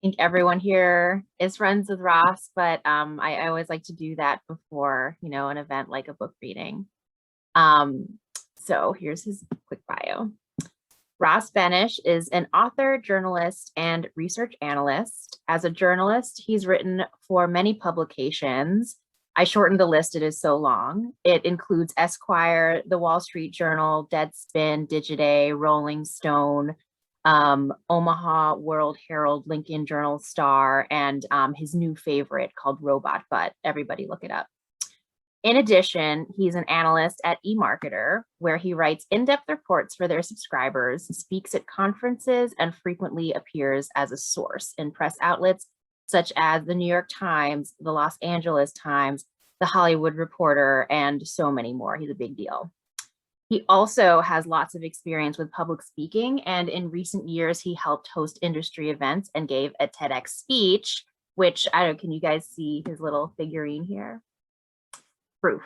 think everyone here is friends with Ross, but I always like to do that before, an event like a book reading. So here's his quick bio. Ross Benish is an author, journalist, and research analyst. As a journalist, he's written for many publications. I shortened the list, it is so long. It includes Esquire, The Wall Street Journal, Deadspin, Digiday, Rolling Stone, Omaha World Herald, Lincoln Journal Star, and his new favorite called Robot Butt. Everybody look it up. In addition, he's an analyst at eMarketer, where he writes in-depth reports for their subscribers, speaks at conferences, and frequently appears as a source in press outlets such as the New York Times, the Los Angeles Times, the Hollywood Reporter, and so many more. He's a big deal. He also has lots of experience with public speaking, and in recent years, he helped host industry events and gave a TEDx speech, which, I don't know, can you guys see his little figurine here? Proof.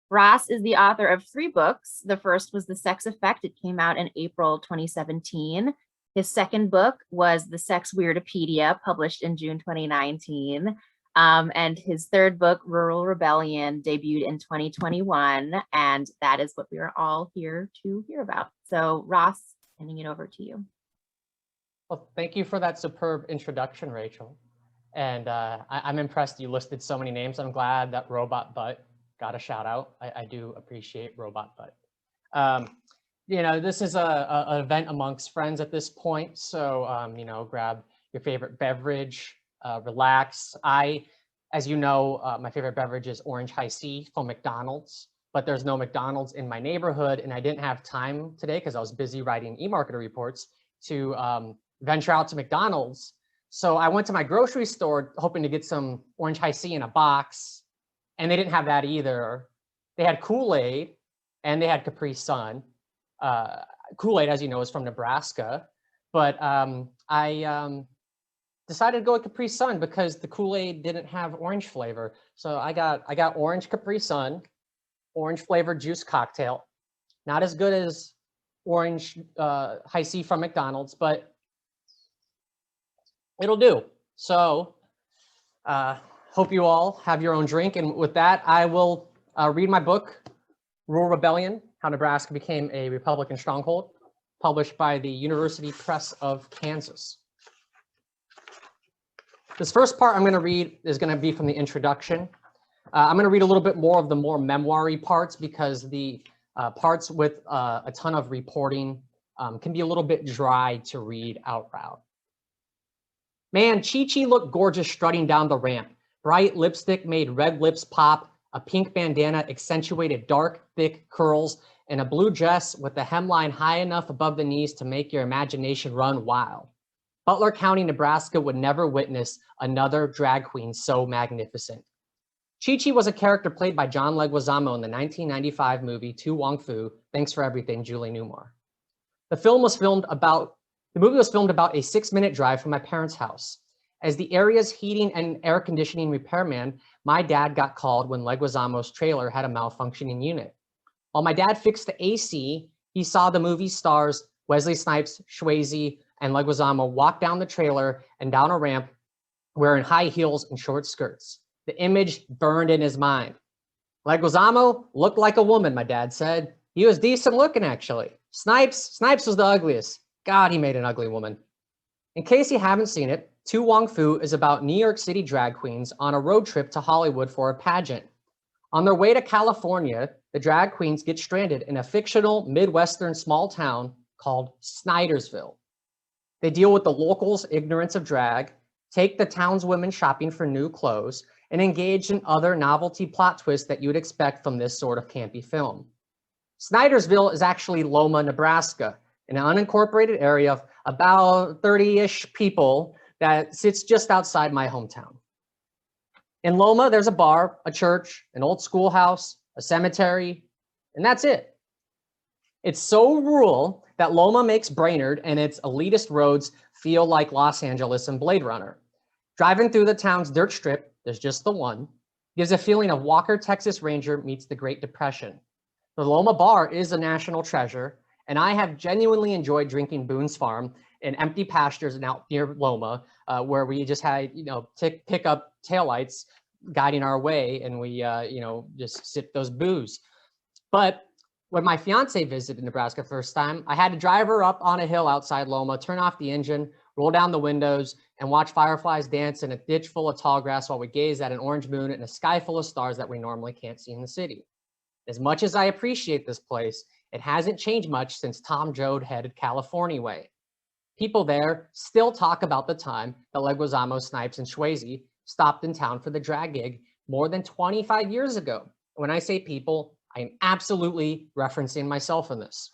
Ross is the author of 3 books. The first was The Sex Effect. It came out in April 2017. His second book was The Sex Weirdopedia, published in June 2019. And his third book, Rural Rebellion, debuted in 2021. And that is what we are all here to hear about. So Ross, handing it over to you. Well, thank you for that superb introduction, Rachel. And I'm impressed you listed so many names. I'm glad that Robot Butt got a shout out. I do appreciate Robot Butt. This is an event amongst friends at this point. So, grab your favorite beverage, relax. As you know, my favorite beverage is Orange High C from McDonald's, but there's no McDonald's in my neighborhood. And I didn't have time today because I was busy writing eMarketer reports to venture out to McDonald's. So I went to my grocery store hoping to get some Orange High C in a box, and they didn't have that either. They had Kool-Aid and they had Capri Sun. Kool-Aid, as you know, is from Nebraska, but I decided to go with Capri Sun because the Kool-Aid didn't have orange flavor. So I got orange Capri Sun, orange flavored juice cocktail. Not as good as Orange High C from McDonald's, but it'll do. So hope you all have your own drink. And with that, I will read my book, Rural Rebellion, How Nebraska Became a Republican Stronghold, published by the University Press of Kansas. This first part I'm going to read is going to be from the introduction. I'm going to read a little bit more of the more memoir-y parts because the parts with a ton of reporting can be a little bit dry to read out loud. Man, Chi-Chi looked gorgeous strutting down the ramp. Bright lipstick made red lips pop. A pink bandana accentuated dark, thick curls, and a blue dress with the hemline high enough above the knees to make your imagination run wild. Butler County, Nebraska would never witness another drag queen so magnificent. Chi-Chi was a character played by John Leguizamo in the 1995 movie To Wong Fu, Thanks for Everything, Julie Newmar. The movie was filmed about a 6-minute drive from my parents' house. As the area's heating and air conditioning repairman, my dad got called when Leguizamo's trailer had a malfunctioning unit. While my dad fixed the AC, he saw the movie stars Wesley Snipes, Swayze, and Leguizamo walk down the trailer and down a ramp wearing high heels and short skirts. The image burned in his mind. Leguizamo looked like a woman, my dad said. He was decent looking, actually. Snipes was the ugliest. God, he made an ugly woman. In case you haven't seen it, To Wong Fu is about New York City drag queens on a road trip to Hollywood for a pageant. On their way to California, the drag queens get stranded in a fictional Midwestern small town called Snydersville. They deal with the locals' ignorance of drag, take the town's women shopping for new clothes, and engage in other novelty plot twists that you'd expect from this sort of campy film. Snydersville is actually Loma, Nebraska, an unincorporated area of about 30-ish people that sits just outside my hometown. In Loma, there's a bar, a church, an old schoolhouse, a cemetery, and that's it. It's so rural that Loma makes Brainerd and its elitist roads feel like Los Angeles and Blade Runner. Driving through the town's dirt strip, there's just the one, gives a feeling of Walker, Texas Ranger meets the Great Depression. The Loma bar is a national treasure, and I have genuinely enjoyed drinking Boone's Farm in empty pastures and out near Loma, where we just had, pick up taillights guiding our way, and we, just sip those booze. But when my fiance visited Nebraska first time, I had to drive her up on a hill outside Loma, turn off the engine, roll down the windows, and watch fireflies dance in a ditch full of tall grass while we gaze at an orange moon and a sky full of stars that we normally can't see in the city. As much as I appreciate this place, it hasn't changed much since Tom Joad headed California way. People there still talk about the time that Leguizamo, Snipes, and Swayze stopped in town for the drag gig more than 25 years ago. When I say people, I am absolutely referencing myself in this.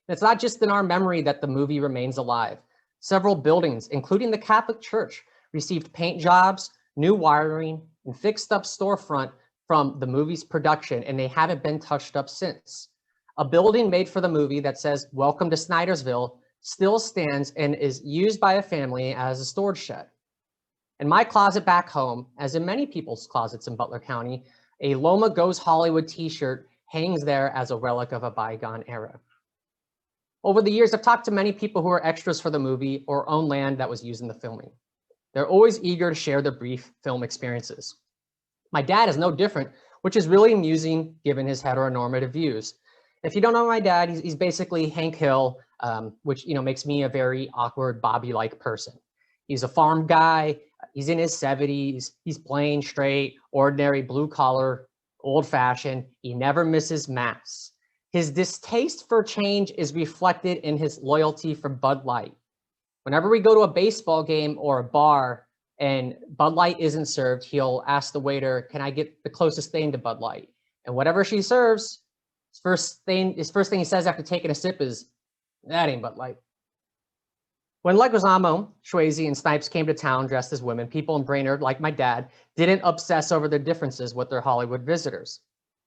And it's not just in our memory that the movie remains alive. Several buildings, including the Catholic Church, received paint jobs, new wiring, and fixed up storefront from the movie's production, and they haven't been touched up since. A building made for the movie that says, "Welcome to Snydersville," still stands and is used by a family as a storage shed. In my closet back home, as in many people's closets in Butler County, a Loma Goes Hollywood t-shirt hangs there as a relic of a bygone era. Over the years, I've talked to many people who are extras for the movie or own land that was used in the filming. They're always eager to share their brief film experiences. My dad is no different, which is really amusing given his heteronormative views. If you don't know my dad, he's basically Hank Hill, which makes me a very awkward Bobby-like person. He's a farm guy. He's in his 70s. He's plain, straight, ordinary, blue collar, old fashioned. He never misses mass. His distaste for change is reflected in his loyalty for Bud Light. Whenever we go to a baseball game or a bar and Bud Light isn't served, he'll ask the waiter, "Can I get the closest thing to Bud Light?" And whatever she serves, his first thing he says after taking a sip is, "That ain't Bud Light." When Leguizamo, Swayze, and Snipes came to town dressed as women, people in Brainerd, like my dad, didn't obsess over their differences with their Hollywood visitors.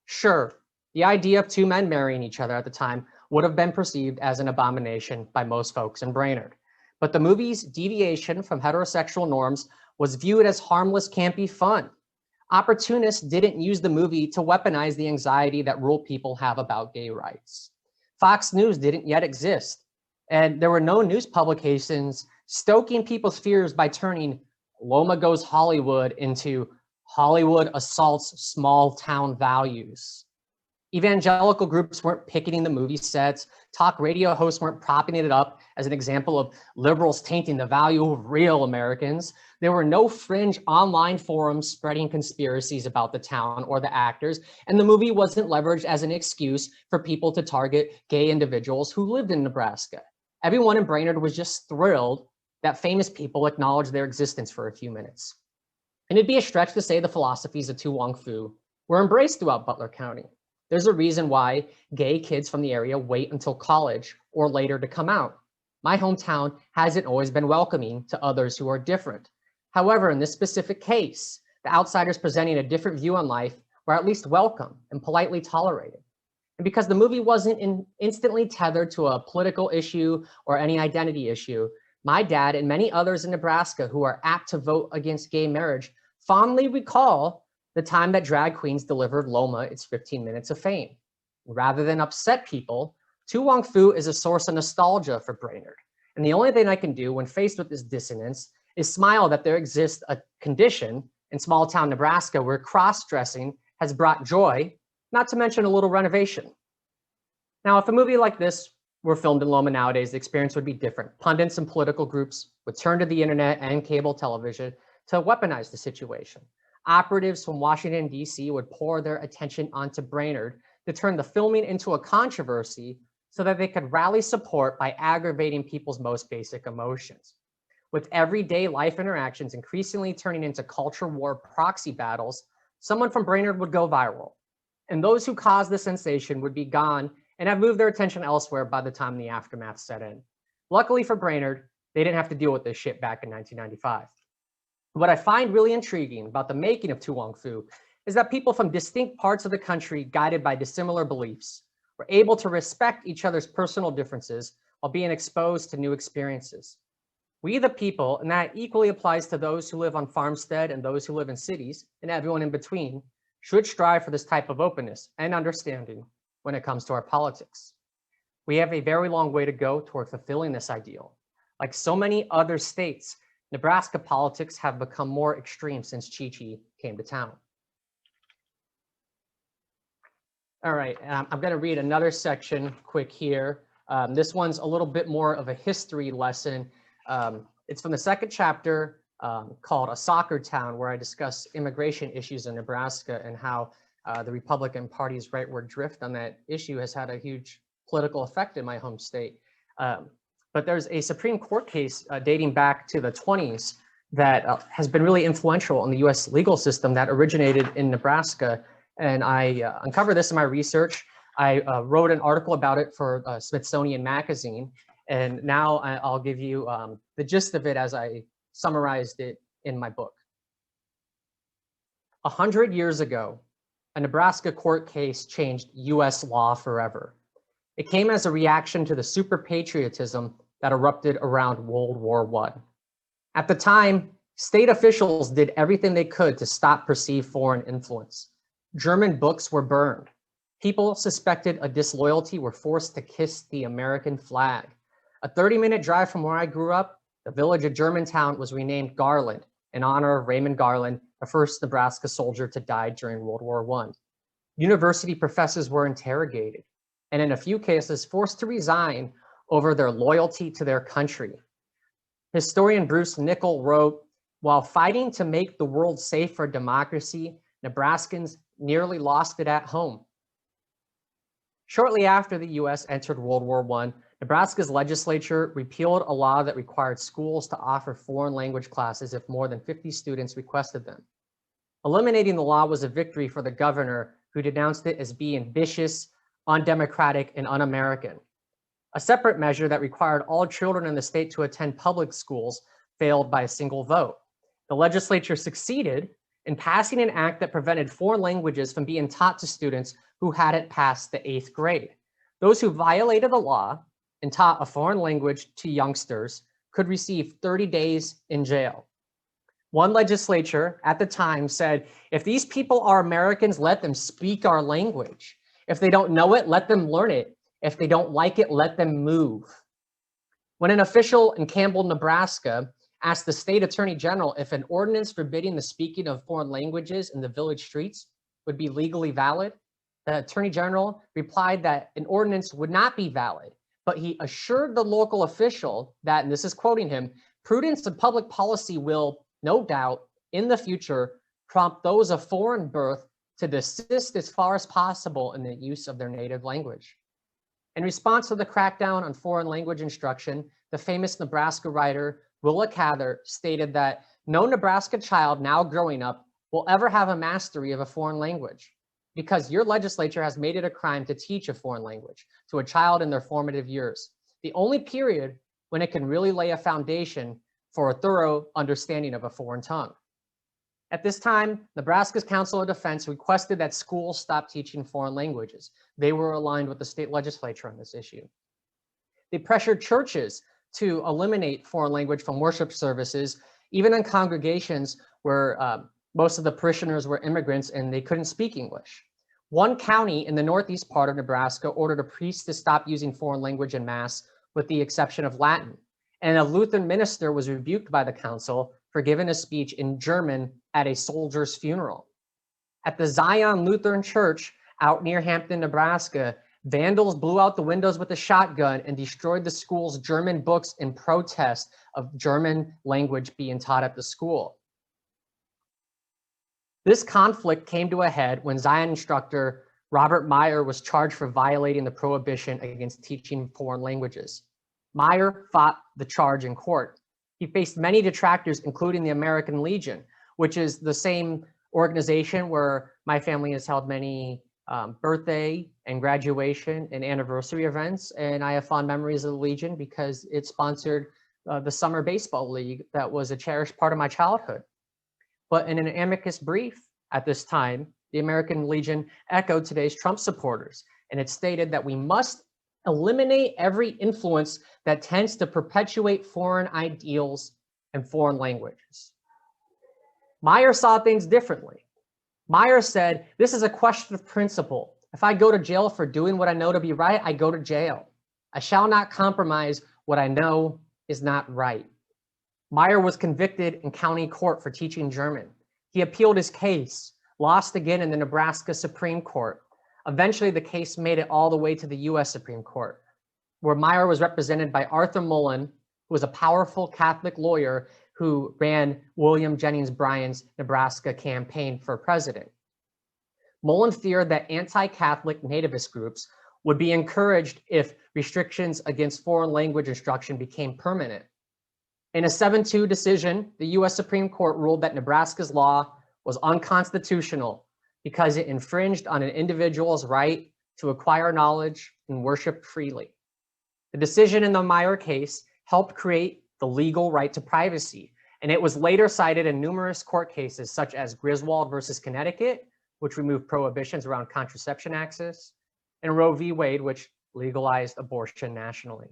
Sure, the idea of two men marrying each other at the time would have been perceived as an abomination by most folks in Brainerd. But the movie's deviation from heterosexual norms was viewed as harmless, campy fun. Opportunists didn't use the movie to weaponize the anxiety that rural people have about gay rights. Fox News didn't yet exist, and there were no news publications stoking people's fears by turning Loma Goes Hollywood into Hollywood assaults small town values. Evangelical groups weren't picketing the movie sets. Talk radio hosts weren't propping it up as an example of liberals tainting the value of real Americans. There were no fringe online forums spreading conspiracies about the town or the actors, and the movie wasn't leveraged as an excuse for people to target gay individuals who lived in Nebraska. Everyone in Brainerd was just thrilled that famous people acknowledged their existence for a few minutes. And it'd be a stretch to say the philosophies of Tu Wong Fu were embraced throughout Butler County. There's a reason why gay kids from the area wait until college or later to come out. My hometown hasn't always been welcoming to others who are different. However, in this specific case, the outsiders presenting a different view on life were at least welcome and politely tolerated. And because the movie wasn't instantly tethered to a political issue or any identity issue, my dad and many others in Nebraska who are apt to vote against gay marriage fondly recall the time that drag queens delivered Loma its 15 minutes of fame. Rather than upset people, Tu Wong Fu is a source of nostalgia for Brainerd. And the only thing I can do when faced with this dissonance is smile that there exists a condition in small town Nebraska where cross-dressing has brought joy, not to mention a little renovation. Now, if a movie like this were filmed in Loma nowadays, the experience would be different. Pundits and political groups would turn to the internet and cable television to weaponize the situation. Operatives from Washington, D.C. would pour their attention onto Brainerd to turn the filming into a controversy so that they could rally support by aggravating people's most basic emotions. With everyday life interactions increasingly turning into culture war proxy battles, someone from Brainerd would go viral. And those who caused the sensation would be gone and have moved their attention elsewhere by the time the aftermath set in. Luckily for Brainerd, they didn't have to deal with this shit back in 1995. What I find really intriguing about the making of Tu Wong Fu is that people from distinct parts of the country guided by dissimilar beliefs were able to respect each other's personal differences while being exposed to new experiences. We the people, and that equally applies to those who live on farmstead and those who live in cities and everyone in between, should strive for this type of openness and understanding when it comes to our politics. We have a very long way to go toward fulfilling this ideal, Like so many other states, Nebraska politics have become more extreme since Chi-Chi came to town. All right, and I'm going to read another section quick here. This one's a little bit more of a history lesson. It's from the second chapter called A Soccer Town, where I discuss immigration issues in Nebraska and how the Republican Party's rightward drift on that issue has had a huge political effect in my home state. But there's a Supreme Court case dating back to the 20s that has been really influential in the US legal system that originated in Nebraska. And I uncovered this in my research. I wrote an article about it for Smithsonian Magazine. And now I'll give you the gist of it as I summarized it in my book. 100 years ago, a Nebraska court case changed US law forever. It came as a reaction to the super patriotism that erupted around World War I. At the time, state officials did everything they could to stop perceived foreign influence. German books were burned. People suspected of disloyalty were forced to kiss the American flag. A 30-minute drive from where I grew up, the village of Germantown was renamed Garland in honor of Raymond Garland, the first Nebraska soldier to die during World War I. University professors were interrogated, and in a few cases forced to resign over their loyalty to their country. Historian Bruce Nickel wrote, "While fighting to make the world safe for democracy, Nebraskans nearly lost it at home." Shortly after the US entered World War I, Nebraska's legislature repealed a law that required schools to offer foreign language classes if more than 50 students requested them. Eliminating the law was a victory for the governor, who denounced it as being vicious, undemocratic, and un-American. A separate measure that required all children in the state to attend public schools failed by a single vote. The legislature succeeded in passing an act that prevented foreign languages from being taught to students who hadn't passed the 8th grade. Those who violated the law and taught a foreign language to youngsters could receive 30 days in jail. One legislature at the time said, if these people are Americans, let them speak our language. If they don't know it, let them learn it. If they don't like it, let them move. When an official in Campbell, Nebraska, asked the state attorney general if an ordinance forbidding the speaking of foreign languages in the village streets would be legally valid, the attorney general replied that an ordinance would not be valid, but he assured the local official that, and this is quoting him, prudence and public policy will, no doubt, in the future, prompt those of foreign birth to desist as far as possible in the use of their native language. In response to the crackdown on foreign language instruction, the famous Nebraska writer Willa Cather stated that no Nebraska child now growing up will ever have a mastery of a foreign language because your legislature has made it a crime to teach a foreign language to a child in their formative years, the only period when it can really lay a foundation for a thorough understanding of a foreign tongue. At this time, Nebraska's Council of Defense requested that schools stop teaching foreign languages. They were aligned with the state legislature on this issue. They pressured churches to eliminate foreign language from worship services, even in congregations where most of the parishioners were immigrants and they couldn't speak English. One county in the northeast part of Nebraska ordered a priest to stop using foreign language in mass with the exception of Latin. And a Lutheran minister was rebuked by the council for giving a speech in German at a soldier's funeral. At the Zion Lutheran Church out near Hampton, Nebraska, vandals blew out the windows with a shotgun and destroyed the school's German books in protest of German language being taught at the school. This conflict came to a head when Zion instructor Robert Meyer was charged for violating the prohibition against teaching foreign languages. Meyer fought the charge in court. He faced many detractors, including the American Legion, which is the same organization where my family has held many birthday and graduation and anniversary events. And I have fond memories of the Legion because it sponsored the summer baseball league that was a cherished part of my childhood. But in an amicus brief at this time, the American Legion echoed today's Trump supporters, and it stated that we must eliminate every influence that tends to perpetuate foreign ideals and foreign languages. Meyer saw things differently. Meyer said, this is a question of principle. If I go to jail for doing what I know to be right, I go to jail. I shall not compromise what I know is not right. Meyer was convicted in county court for teaching German. He appealed his case, lost again in the Nebraska Supreme Court. Eventually, the case made it all the way to the US Supreme Court, where Meyer was represented by Arthur Mullen, who was a powerful Catholic lawyer who ran William Jennings Bryan's Nebraska campaign for president. Mullen feared that anti-Catholic nativist groups would be encouraged if restrictions against foreign language instruction became permanent. In a 7-2 decision, the US Supreme Court ruled that Nebraska's law was unconstitutional because it infringed on an individual's right to acquire knowledge and worship freely. The decision in the Meyer case helped create the legal right to privacy, and it was later cited in numerous court cases such as Griswold versus Connecticut, which removed prohibitions around contraception access, and Roe v. Wade, which legalized abortion nationally.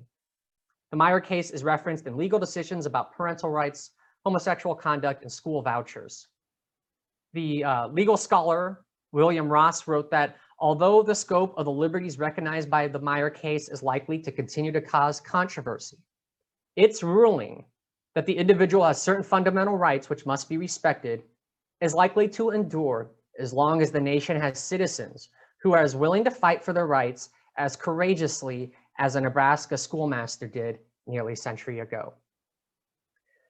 The Meyer case is referenced in legal decisions about parental rights, homosexual conduct, and school vouchers. The legal scholar William Ross wrote that although the scope of the liberties recognized by the Meyer case is likely to continue to cause controversy, its ruling that the individual has certain fundamental rights which must be respected is likely to endure as long as the nation has citizens who are as willing to fight for their rights as courageously as a Nebraska schoolmaster did nearly a century ago.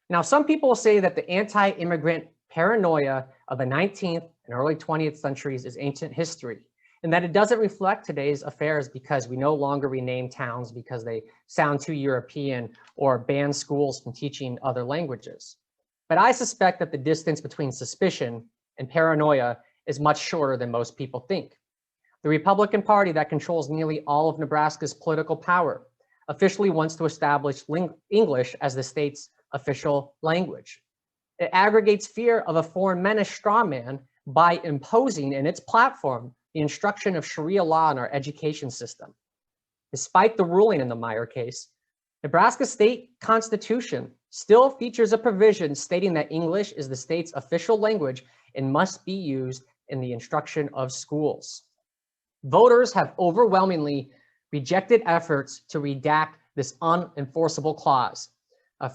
Now, some people will say that the anti-immigrant paranoia of the 19th and early 20th centuries is ancient history, and that it doesn't reflect today's affairs because we no longer rename towns because they sound too European or ban schools from teaching other languages. But I suspect that the distance between suspicion and paranoia is much shorter than most people think. The Republican Party that controls nearly all of Nebraska's political power officially wants to establish English as the state's official language. It aggregates fear of a foreign menace strawman by imposing in its platform the instruction of Sharia law in our education system. Despite the ruling in the Meyer case, Nebraska's state constitution still features a provision stating that English is the state's official language and must be used in the instruction of schools. Voters have overwhelmingly rejected efforts to redact this unenforceable clause.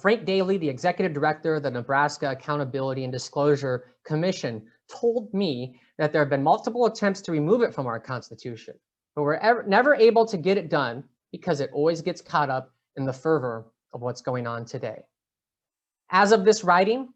Frank Daly, the executive director of the Nebraska Accountability and Disclosure Commission, told me that there have been multiple attempts to remove it from our Constitution, but we're never able to get it done because it always gets caught up in the fervor of what's going on today. As of this writing,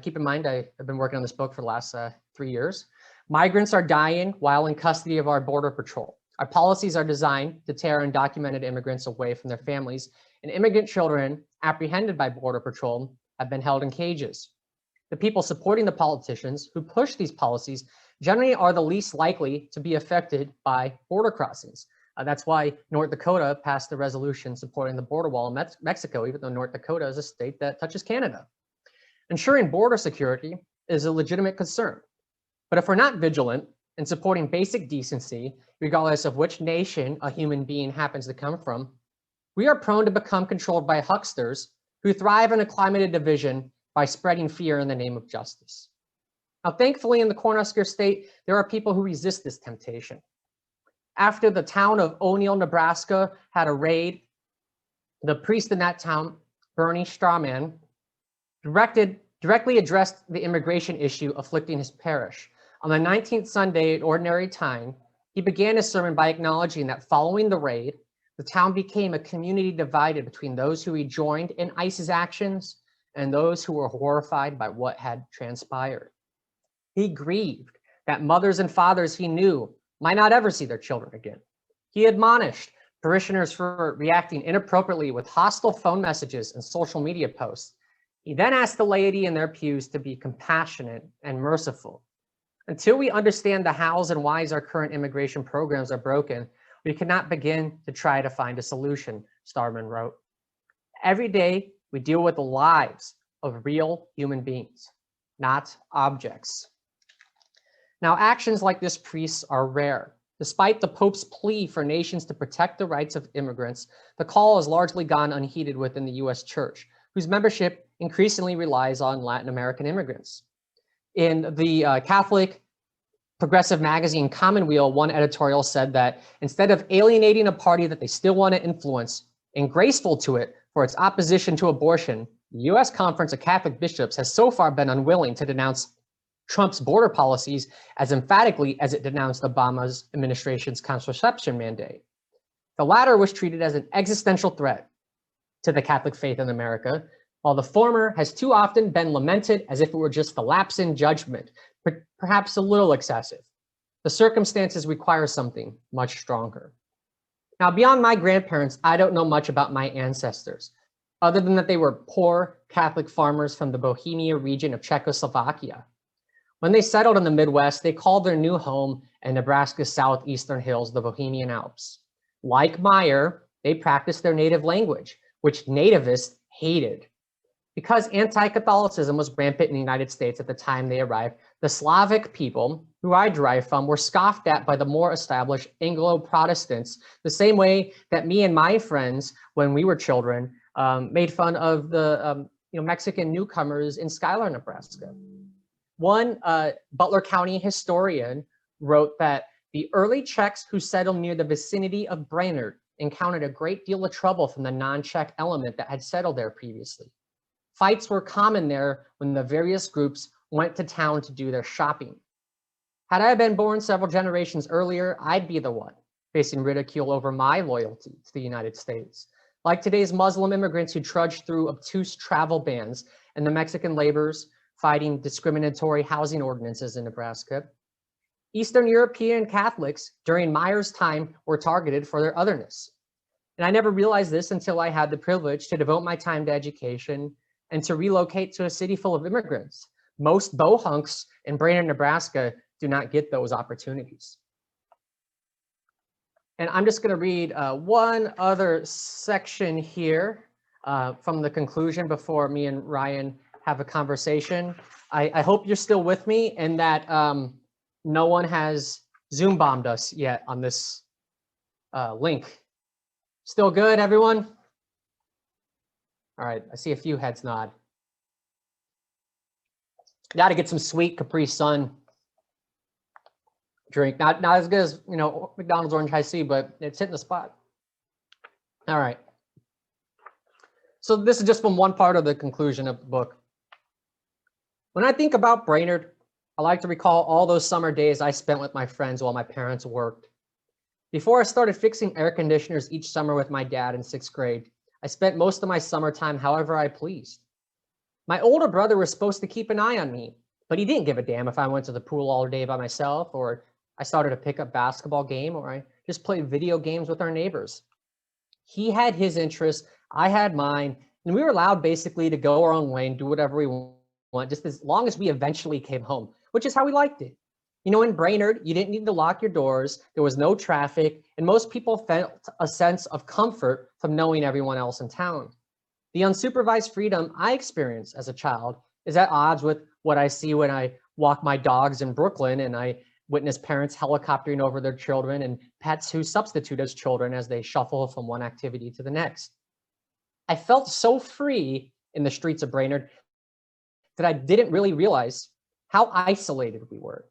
keep in mind, I've been working on this book for the last 3 years. Migrants are dying while in custody of our Border Patrol. Our policies are designed to tear undocumented immigrants away from their families, and immigrant children apprehended by Border Patrol have been held in cages. The people supporting the politicians who push these policies generally are the least likely to be affected by border crossings. That's why North Dakota passed the resolution supporting the border wall in Mexico, even though North Dakota is a state that touches Canada. Ensuring border security is a legitimate concern. But if we're not vigilant in supporting basic decency, regardless of which nation a human being happens to come from, we are prone to become controlled by hucksters who thrive in a climate of division by spreading fear in the name of justice. Now, thankfully, in the Cornhusker State, there are people who resist this temptation. After the town of O'Neill, Nebraska had a raid, the priest in that town, Bernie Strawman, directly addressed the immigration issue afflicting his parish. On the 19th Sunday at ordinary time, he began his sermon by acknowledging that following the raid, the town became a community divided between those who rejoined in ICE's actions and those who were horrified by what had transpired. He grieved that mothers and fathers he knew might not ever see their children again. He admonished parishioners for reacting inappropriately with hostile phone messages and social media posts. He then asked the laity in their pews to be compassionate and merciful. Until we understand the hows and whys our current immigration programs are broken, we cannot begin to try to find a solution, Starman wrote. Every day, we deal with the lives of real human beings, not objects. Now, actions like this priest are rare. Despite the Pope's plea for nations to protect the rights of immigrants, the call has largely gone unheeded within the U.S. Church, whose membership increasingly relies on Latin American immigrants. In the Catholic progressive magazine Commonweal, one editorial said that instead of alienating a party that they still want to influence and graceful to it For its opposition to abortion, the U.S. Conference of Catholic Bishops has so far been unwilling to denounce Trump's border policies as emphatically as it denounced Obama's administration's contraception mandate. The latter was treated as an existential threat to the Catholic faith in America, while the former has too often been lamented as if it were just a lapse in judgment, perhaps a little excessive. The circumstances require something much stronger. Now, beyond my grandparents, I don't know much about my ancestors, other than that they were poor Catholic farmers from the Bohemia region of Czechoslovakia. When they settled in the Midwest, they called their new home in Nebraska's southeastern hills the Bohemian Alps. Like Meyer, they practiced their native language, which nativists hated. Because anti-Catholicism was rampant in the United States at the time they arrived, the Slavic people, who I derive from, were scoffed at by the more established Anglo-Protestants, the same way that me and my friends, when we were children, made fun of the Mexican newcomers in Schuyler, Nebraska. One Butler County historian wrote that the early Czechs who settled near the vicinity of Brainerd encountered a great deal of trouble from the non-Czech element that had settled there previously. Fights were common there when the various groups went to town to do their shopping. Had I been born several generations earlier, I'd be the one facing ridicule over my loyalty to the United States. Like today's Muslim immigrants who trudged through obtuse travel bans and the Mexican laborers fighting discriminatory housing ordinances in Nebraska, Eastern European Catholics during Meyer's time were targeted for their otherness. And I never realized this until I had the privilege to devote my time to education and to relocate to a city full of immigrants. Most bohunks in Brainerd, Nebraska do not get those opportunities. And I'm just going to read one other section here from the conclusion before me and Ryan have a conversation. I hope you're still with me and that no one has Zoom bombed us yet on this link. Still good, everyone? All right, I see a few heads nod. Got to get some sweet Capri Sun drink. Not as good as McDonald's Orange High C, but it's hitting the spot. All right. So this is just from one part of the conclusion of the book. When I think about Brainerd, I like to recall all those summer days I spent with my friends while my parents worked. Before I started fixing air conditioners each summer with my dad in 6th grade, I spent most of my summertime however I pleased. My older brother was supposed to keep an eye on me, but he didn't give a damn if I went to the pool all day by myself, or I started a pickup basketball game, or I just played video games with our neighbors. He had his interests, I had mine, and we were allowed basically to go our own way and do whatever we want, just as long as we eventually came home, which is how we liked it. In Brainerd, you didn't need to lock your doors, there was no traffic, and most people felt a sense of comfort from knowing everyone else in town. The unsupervised freedom I experienced as a child is at odds with what I see when I walk my dogs in Brooklyn and I witness parents helicoptering over their children and pets who substitute as children as they shuffle from one activity to the next. I felt so free in the streets of Brainerd that I didn't really realize how isolated we were.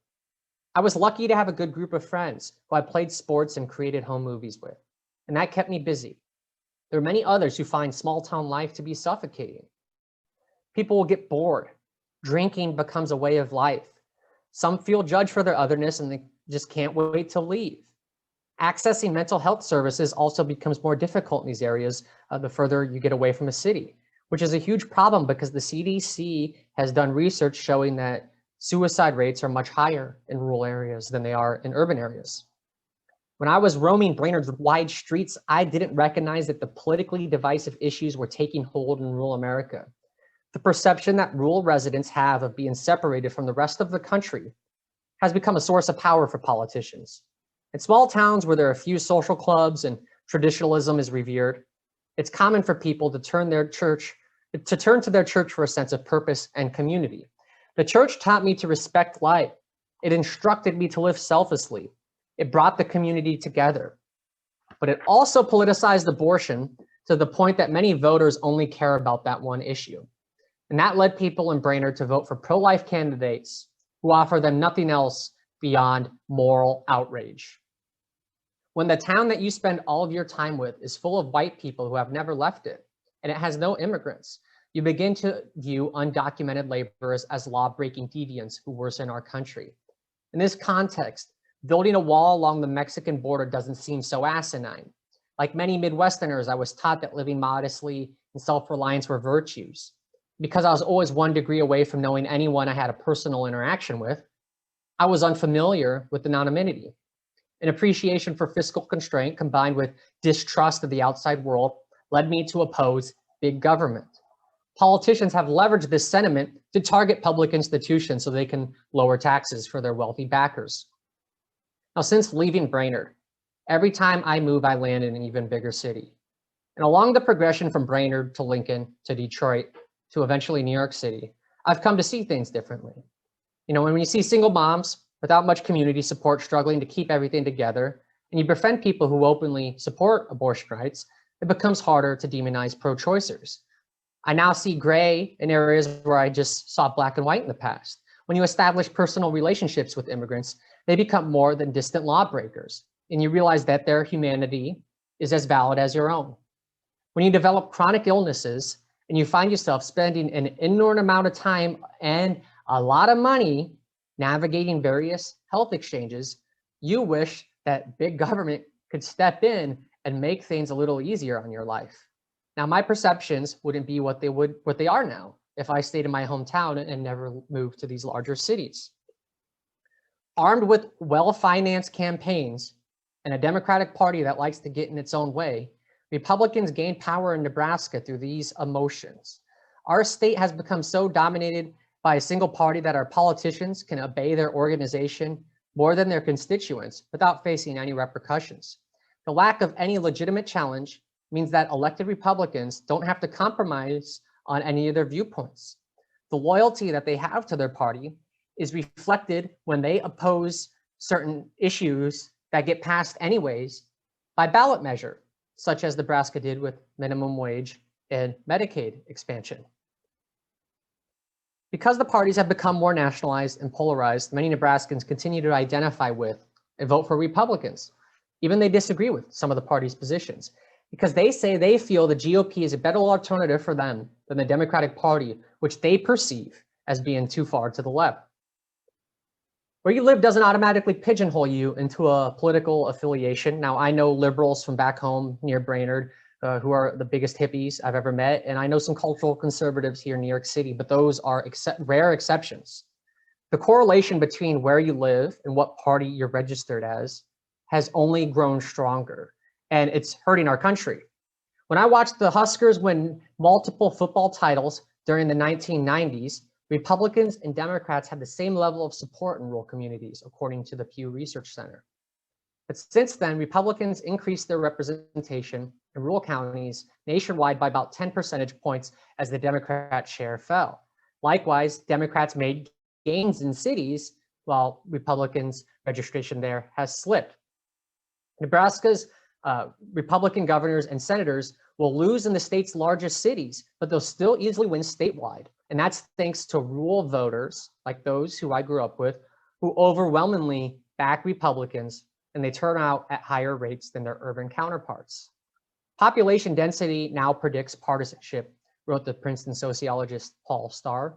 I was lucky to have a good group of friends who I played sports and created home movies with, and that kept me busy. There are many others who find small town life to be suffocating. People will get bored. Drinking becomes a way of life. Some feel judged for their otherness and they just can't wait to leave. Accessing mental health services also becomes more difficult in these areas the further you get away from a city, which is a huge problem because the CDC has done research showing that suicide rates are much higher in rural areas than they are in urban areas. When I was roaming Brainerd's wide streets, I didn't recognize that the politically divisive issues were taking hold in rural America. The perception that rural residents have of being separated from the rest of the country has become a source of power for politicians. In small towns where there are a few social clubs and traditionalism is revered, it's common for people to turn to their church for a sense of purpose and community. The church taught me to respect life. It instructed me to live selflessly. It brought the community together. But it also politicized abortion to the point that many voters only care about that one issue. And that led people in Brainerd to vote for pro-life candidates who offer them nothing else beyond moral outrage. When the town that you spend all of your time with is full of white people who have never left it, and it has no immigrants, you begin to view undocumented laborers as law-breaking deviants who worsen our country. In this context, building a wall along the Mexican border doesn't seem so asinine. Like many Midwesterners, I was taught that living modestly and self-reliance were virtues. Because I was always 1 degree away from knowing anyone I had a personal interaction with, I was unfamiliar with anonymity. An appreciation for fiscal constraint combined with distrust of the outside world led me to oppose big government. Politicians have leveraged this sentiment to target public institutions so they can lower taxes for their wealthy backers. Now, since leaving Brainerd, every time I move, I land in an even bigger city. And along the progression from Brainerd to Lincoln to Detroit to eventually New York City, I've come to see things differently. You know, when you see single moms without much community support struggling to keep everything together, and you befriend people who openly support abortion rights, it becomes harder to demonize pro-choicers. I now see gray in areas where I just saw black and white in the past. When you establish personal relationships with immigrants, they become more than distant lawbreakers, and you realize that their humanity is as valid as your own. When you develop chronic illnesses and you find yourself spending an inordinate amount of time and a lot of money navigating various health exchanges, you wish that big government could step in and make things a little easier on your life. Now, my perceptions wouldn't be what they are now if I stayed in my hometown and never moved to these larger cities. Armed with well-financed campaigns and a Democratic Party that likes to get in its own way, Republicans gained power in Nebraska through these emotions. Our state has become so dominated by a single party that our politicians can obey their organization more than their constituents without facing any repercussions. The lack of any legitimate challenge means that elected Republicans don't have to compromise on any of their viewpoints. The loyalty that they have to their party is reflected when they oppose certain issues that get passed anyways by ballot measure, such as Nebraska did with minimum wage and Medicaid expansion. Because the parties have become more nationalized and polarized, many Nebraskans continue to identify with and vote for Republicans. Even they disagree with some of the party's positions, because they say they feel the GOP is a better alternative for them than the Democratic Party, which they perceive as being too far to the left. Where you live doesn't automatically pigeonhole you into a political affiliation. Now, I know liberals from back home near Brainerd who are the biggest hippies I've ever met, and I know some cultural conservatives here in New York City, but those are rare exceptions. The correlation between where you live and what party you're registered as has only grown stronger, and it's hurting our country. When I watched the Huskers win multiple football titles during the 1990s, Republicans and Democrats had the same level of support in rural communities, according to the Pew Research Center. But since then, Republicans increased their representation in rural counties nationwide by about 10 percentage points as the Democrat share fell. Likewise, Democrats made gains in cities while Republicans' registration there has slipped. Nebraska's Republican governors and senators will lose in the state's largest cities, but they'll still easily win statewide. And that's thanks to rural voters, like those who I grew up with, who overwhelmingly back Republicans, and they turn out at higher rates than their urban counterparts. Population density now predicts partisanship, wrote the Princeton sociologist Paul Starr.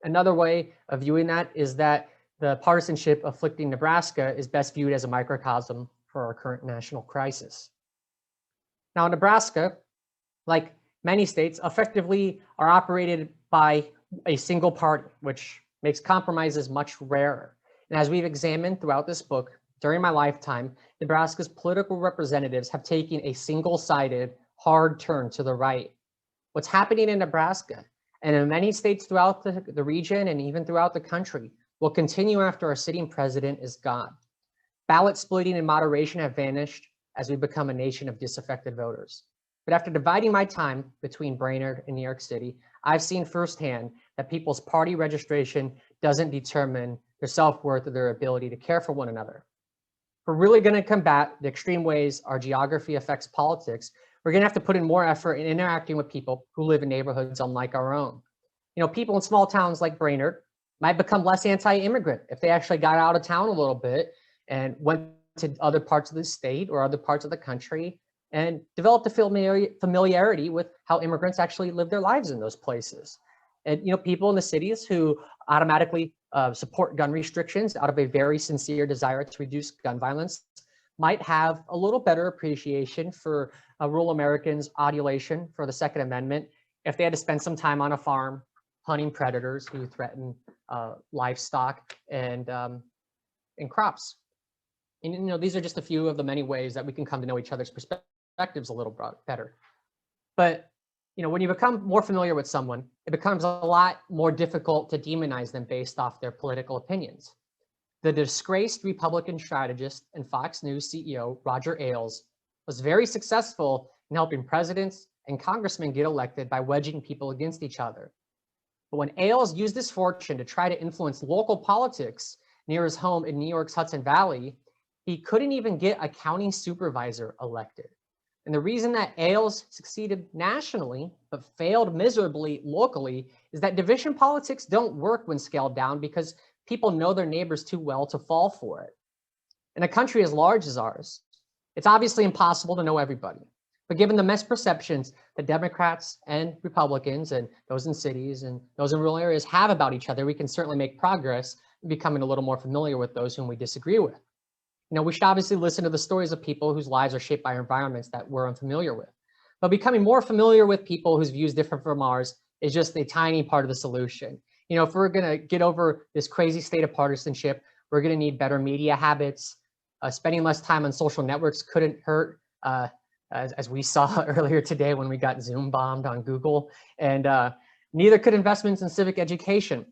Another way of viewing that is that the partisanship afflicting Nebraska is best viewed as a microcosm for our current national crisis. Now, Nebraska, like many states, effectively are operated by a single party, which makes compromises much rarer. And as we've examined throughout this book, during my lifetime, Nebraska's political representatives have taken a single-sided, hard turn to the right. What's happening in Nebraska and in many states throughout the region and even throughout the country will continue after our sitting president is gone. Ballot splitting and moderation have vanished as we become a nation of disaffected voters. But after dividing my time between Brainerd and New York City, I've seen firsthand that people's party registration doesn't determine their self-worth or their ability to care for one another. If we're really going to combat the extreme ways our geography affects politics, we're going to have to put in more effort in interacting with people who live in neighborhoods unlike our own. You know, people in small towns like Brainerd might become less anti-immigrant if they actually got out of town a little bit and went to other parts of the state or other parts of the country and developed a familiarity with how immigrants actually live their lives in those places. And people in the cities who automatically support gun restrictions out of a very sincere desire to reduce gun violence might have a little better appreciation for rural Americans' adulation for the Second Amendment if they had to spend some time on a farm hunting predators who threaten livestock and crops. And these are just a few of the many ways that we can come to know each other's perspectives a little better. But when you become more familiar with someone, it becomes a lot more difficult to demonize them based off their political opinions. The disgraced Republican strategist and Fox News CEO, Roger Ailes, was very successful in helping presidents and congressmen get elected by wedging people against each other. But when Ailes used his fortune to try to influence local politics near his home in New York's Hudson Valley, he couldn't even get a county supervisor elected. And the reason that Ailes succeeded nationally, but failed miserably locally, is that division politics don't work when scaled down because people know their neighbors too well to fall for it. In a country as large as ours, it's obviously impossible to know everybody. But given the misperceptions that Democrats and Republicans and those in cities and those in rural areas have about each other, we can certainly make progress in becoming a little more familiar with those whom we disagree with. We should obviously listen to the stories of people whose lives are shaped by environments that we're unfamiliar with. But becoming more familiar with people whose views differ from ours is just a tiny part of the solution. If we're going to get over this crazy state of partisanship, we're going to need better media habits. Spending less time on social networks couldn't hurt, as we saw earlier today when we got Zoom bombed on Google. And neither could investments in civic education.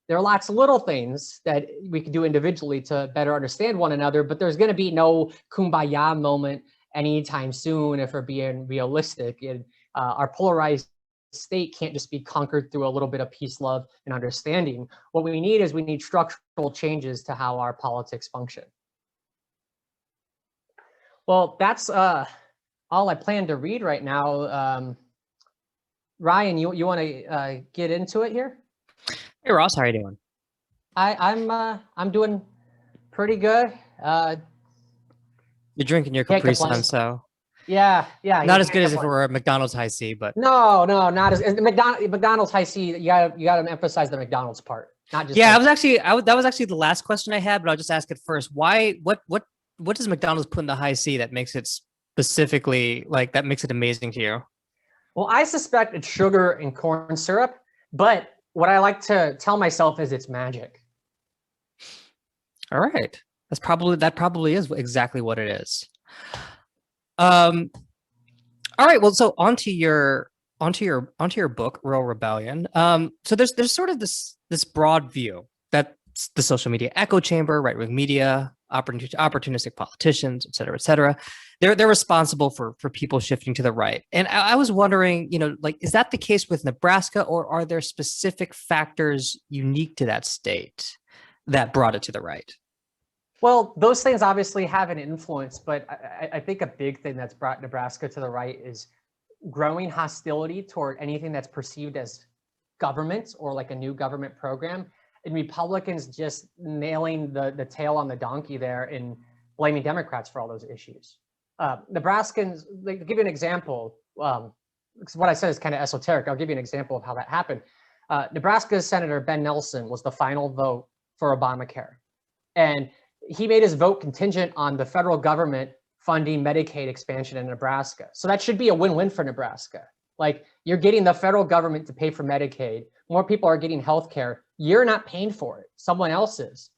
There are lots of little things that we can do individually to better understand one another, but there's going to be no kumbaya moment anytime soon if we're being realistic. And our polarized state can't just be conquered through a little bit of peace, love, and understanding. What we need structural changes to how our politics function. Well, that's all I plan to read right now. Ryan, you want to get into it here? Hey Ross, how are you doing? I'm doing pretty good. You're drinking your Capri Sun, so yeah. Not as good as if it were a McDonald's High C, but no, not as McDonald's High C. You got to emphasize the McDonald's part, not just. Yeah, that was actually the last question I had, but I'll just ask it first. Why? What does McDonald's put in the High C that makes it specifically that makes it amazing to you? Well, I suspect it's sugar and corn syrup, but what I like to tell myself is it's magic. All right, that probably is exactly what it is. All right, well, so onto your book, Rural Rebellion. So there's sort of this broad view that the social media echo chamber, right-wing media, opportunistic politicians, et cetera, they're responsible for people shifting to the right. And I was wondering, is that the case with Nebraska, or are there specific factors unique to that state that brought it to the right? Well, those things obviously have an influence, but I think a big thing that's brought Nebraska to the right is growing hostility toward anything that's perceived as government or like a new government program, and Republicans just nailing the tail on the donkey there and blaming Democrats for all those issues. Nebraskans, to give you an example, because what I said is kind of esoteric. I'll give you an example of how that happened. Nebraska's Senator Ben Nelson was the final vote for Obamacare. And he made his vote contingent on the federal government funding Medicaid expansion in Nebraska. So that should be a win-win for Nebraska. Like, you're getting the federal government to pay for Medicaid. More people are getting health care. You're not paying for it. Someone else is.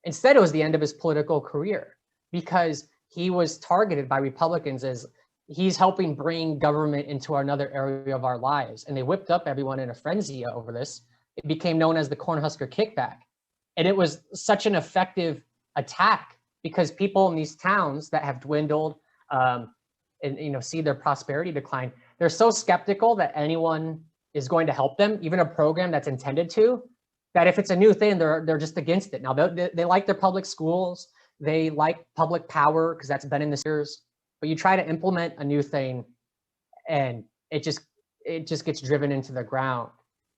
Instead, it was the end of his political career because he was targeted by Republicans as he's helping bring government into another area of our lives. And they whipped up everyone in a frenzy over this. It became known as the Cornhusker Kickback. And it was such an effective attack because people in these towns that have dwindled and see their prosperity decline, they're so skeptical that anyone is going to help them, even a program that's intended to, that if it's a new thing, they're just against it. Now, they like their public schools. They like public power because that's been in the years. But you try to implement a new thing and it just gets driven into the ground.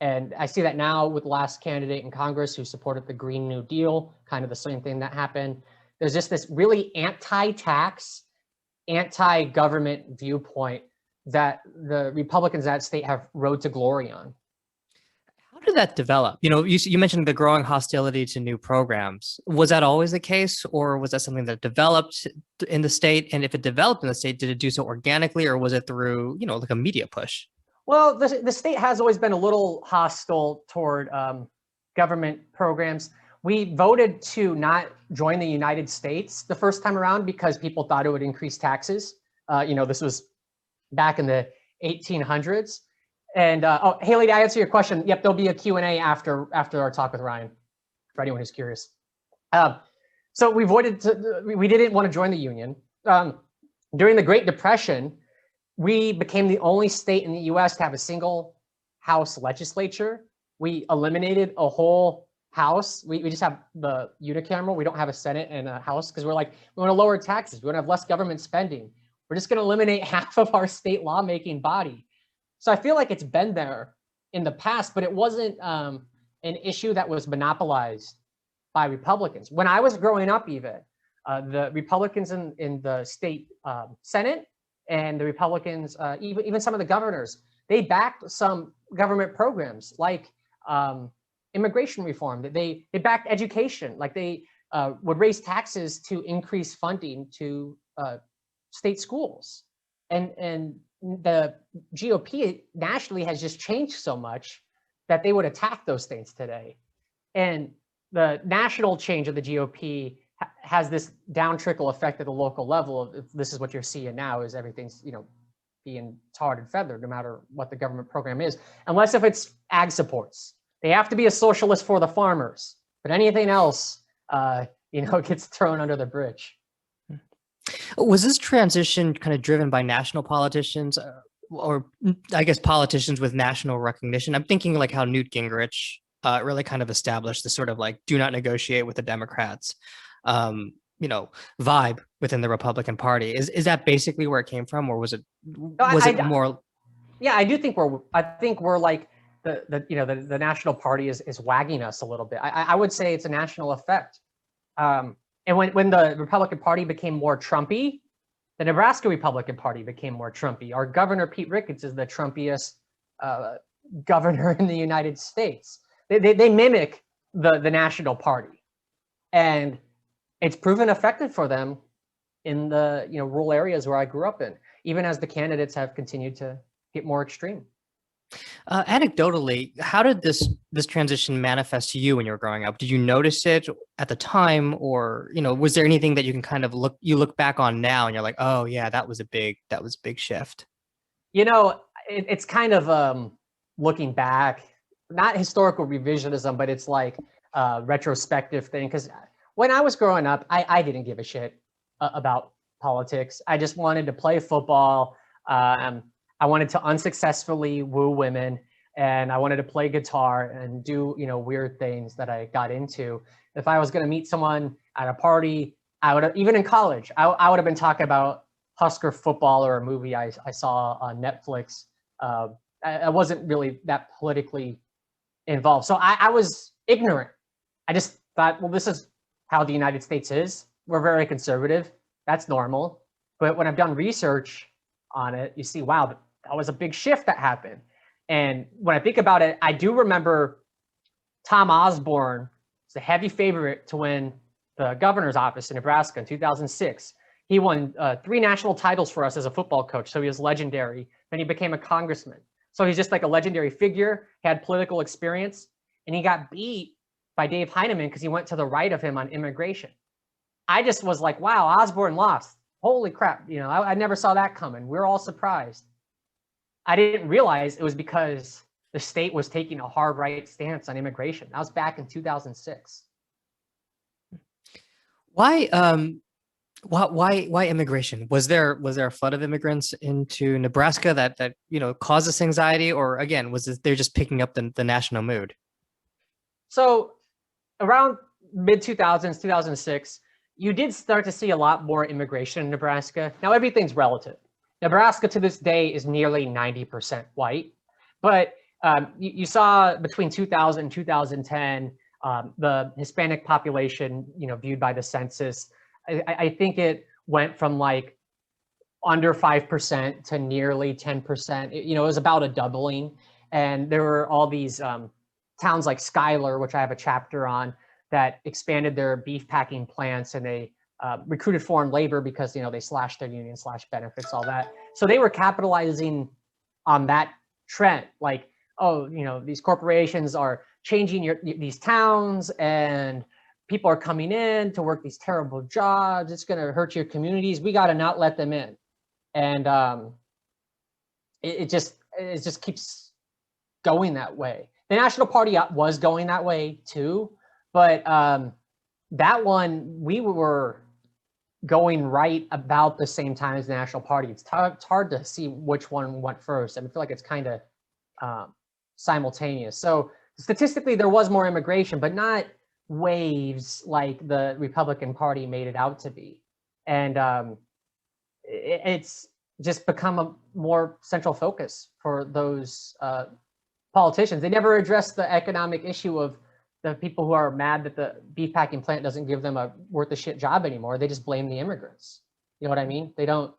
And I see that now with the last candidate in Congress who supported the Green New Deal, kind of the same thing that happened. There's just this really anti-tax, anti-government viewpoint that the Republicans in that state have rode to glory on. How did that develop? You mentioned the growing hostility to new programs. Was that always the case, or was that something that developed in the state? And if it developed in the state, did it do so organically, or was it through, like a media push? Well, the state has always been a little hostile toward government programs. We voted to not join the United States the first time around because people thought it would increase taxes. This was back in the 1800s. And oh, Haley, to answer your question, yep, there'll be a Q&A after our talk with Ryan, for anyone who's curious. So we didn't want to join the Union. During the Great Depression, we became the only state in the US to have a single house legislature. We eliminated a whole house. We just have the unicameral. We don't have a Senate and a House because we're like, we want to lower taxes. We want to have less government spending. We're just going to eliminate half of our state lawmaking body. So I feel like it's been there in the past, but it wasn't an issue that was monopolized by Republicans. When I was growing up, even the Republicans in the state Senate and the Republicans, even some of the governors, they backed some government programs like immigration reform. They backed education, like they would raise taxes to increase funding to state schools. And the GOP nationally has just changed so much that they would attack those things today. And the national change of the GOP has this down trickle effect at the local level. This is what you're seeing now, is everything's being tarred and feathered no matter what the government program is, unless if it's ag supports. They have to be a socialist for the farmers, but anything else, gets thrown under the bridge. Was this transition kind of driven by national politicians, or I guess politicians with national recognition? I'm thinking like how Newt Gingrich really kind of established this sort of like do not negotiate with the Democrats, vibe within the Republican Party. Is that basically where it came from, or was it more? Yeah, I think we're like the national party is wagging us a little bit. I would say it's a national effect. And when the Republican Party became more Trumpy, the Nebraska Republican Party became more Trumpy. Our governor, Pete Ricketts, is the Trumpiest governor in the United States. They mimic the national party. And it's proven effective for them in the rural areas where I grew up in, even as the candidates have continued to get more extreme. Anecdotally, how did this transition manifest to you when you were growing up? Did you notice it at the time, or was there anything that you can kind of look back on now and you're like, oh yeah, that was a big shift? It's kind of looking back, not historical revisionism, but it's like a retrospective thing. Because when I was growing up, I didn't give a shit about politics. I just wanted to play football. I wanted to unsuccessfully woo women, and I wanted to play guitar and do, weird things that I got into. If I was going to meet someone at a party, I would have, even in college, I would have been talking about Husker football or a movie I saw on Netflix. I wasn't really that politically involved. So I was ignorant. I just thought, well, this is how the United States is. We're very conservative. That's normal. But when I've done research on it, you see, wow, that was a big shift that happened. And when I think about it, I do remember Tom Osborne was a heavy favorite to win the governor's office in Nebraska in 2006. He won 3 national titles for us as a football coach, so he was legendary. Then he became a congressman. So he's just like a legendary figure, had political experience, and he got beat by Dave Heineman because he went to the right of him on immigration. I just was like, wow, Osborne lost. Holy crap, I never saw that coming. We're all surprised. I didn't realize it was because the state was taking a hard right stance on immigration. That was back in 2006. Why immigration? Was there a flood of immigrants into Nebraska that caused this anxiety, or again, they're just picking up the national mood? So around mid 2000s, 2006, you did start to see a lot more immigration in Nebraska. Now everything's relative. Nebraska to this day is nearly 90% white, but you saw between 2000 and 2010, the Hispanic population, viewed by the census, I think it went from like under 5% to nearly 10%. It was about a doubling. And there were all these towns like Schuyler, which I have a chapter on, that expanded their beef packing plants, and they recruited foreign labor because they slashed their union, slashed benefits, all that. So they were capitalizing on that trend, like, oh, these corporations are changing these towns, and people are coming in to work these terrible jobs. It's going to hurt your communities. We got to not let them in. And it just keeps going that way. The National Party was going that way too, but that one, we were going right about the same time as the National Party. It's hard to see which one went first. I feel like it's kind of simultaneous. So statistically, there was more immigration, but not waves like the Republican Party made it out to be. And it's just become a more central focus for those politicians. They never address the economic issue of the people who are mad that the beef packing plant doesn't give them a worth of shit job anymore. They just blame the immigrants. You know what I mean? They don't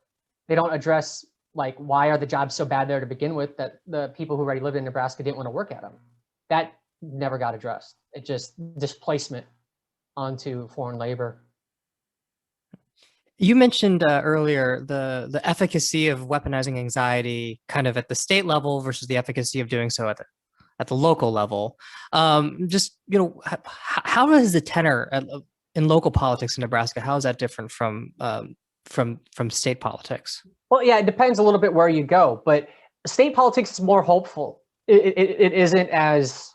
address, like, why are the jobs so bad there to begin with that the people who already lived in Nebraska didn't want to work at them. That never got addressed. It just displacement onto foreign labor. You mentioned earlier the efficacy of weaponizing anxiety kind of at the state level versus the efficacy of doing so at the local level. Just, how does the tenor in local politics in Nebraska, how is that different from state politics? Well, yeah, it depends a little bit where you go, but state politics is more hopeful. It isn't as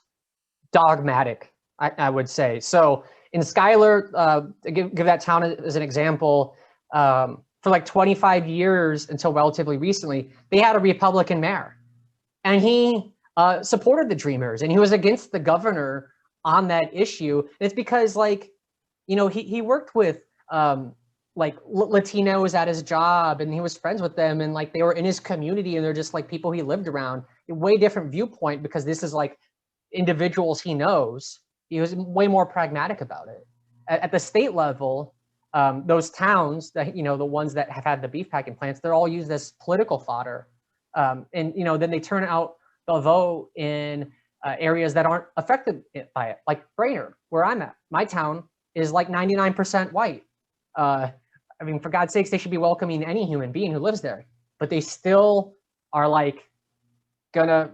dogmatic, I would say. So in Schuyler, give that town as an example, for like 25 years until relatively recently, they had a Republican mayor, and he supported the Dreamers, and he was against the governor on that issue. And it's because, like, he worked with like Latinos at his job, and he was friends with them, and like they were in his community, and they're just like people he lived around. A way different viewpoint, because this is like individuals he knows. He was way more pragmatic about it. At the state level, those towns that, the ones that have had the beef packing plants, they're all used as political fodder. And, then they turn out the vote in areas that aren't affected by it, like Brainerd, where I'm at. My town is like 99% white. For God's sakes, they should be welcoming any human being who lives there, but they still are like gonna,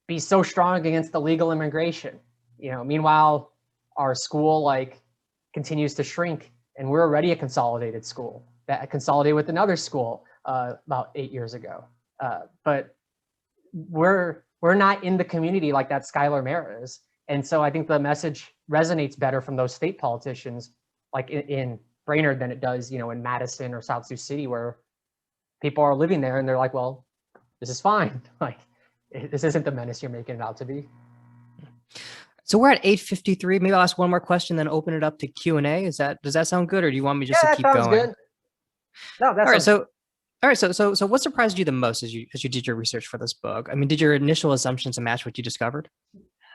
be so strong against illegal immigration. Meanwhile, our school like continues to shrink, and we're already a consolidated school that consolidated with another school about 8 years ago. But we're not in the community like that Schuyler mayor is. And so I think the message resonates better from those state politicians, like in Brainerd, than it does, in Madison or South Sioux City, where people are living there and they're like, well, this is fine. Like, this isn't the menace you're making it out to be. So we're at 8:53. Maybe I'll ask one more question, then open it up to Q&A. Does that sound good, or do you want me just to keep going? Good. No, that's all right. So what surprised you the most as you did your research for this book? Did your initial assumptions match what you discovered?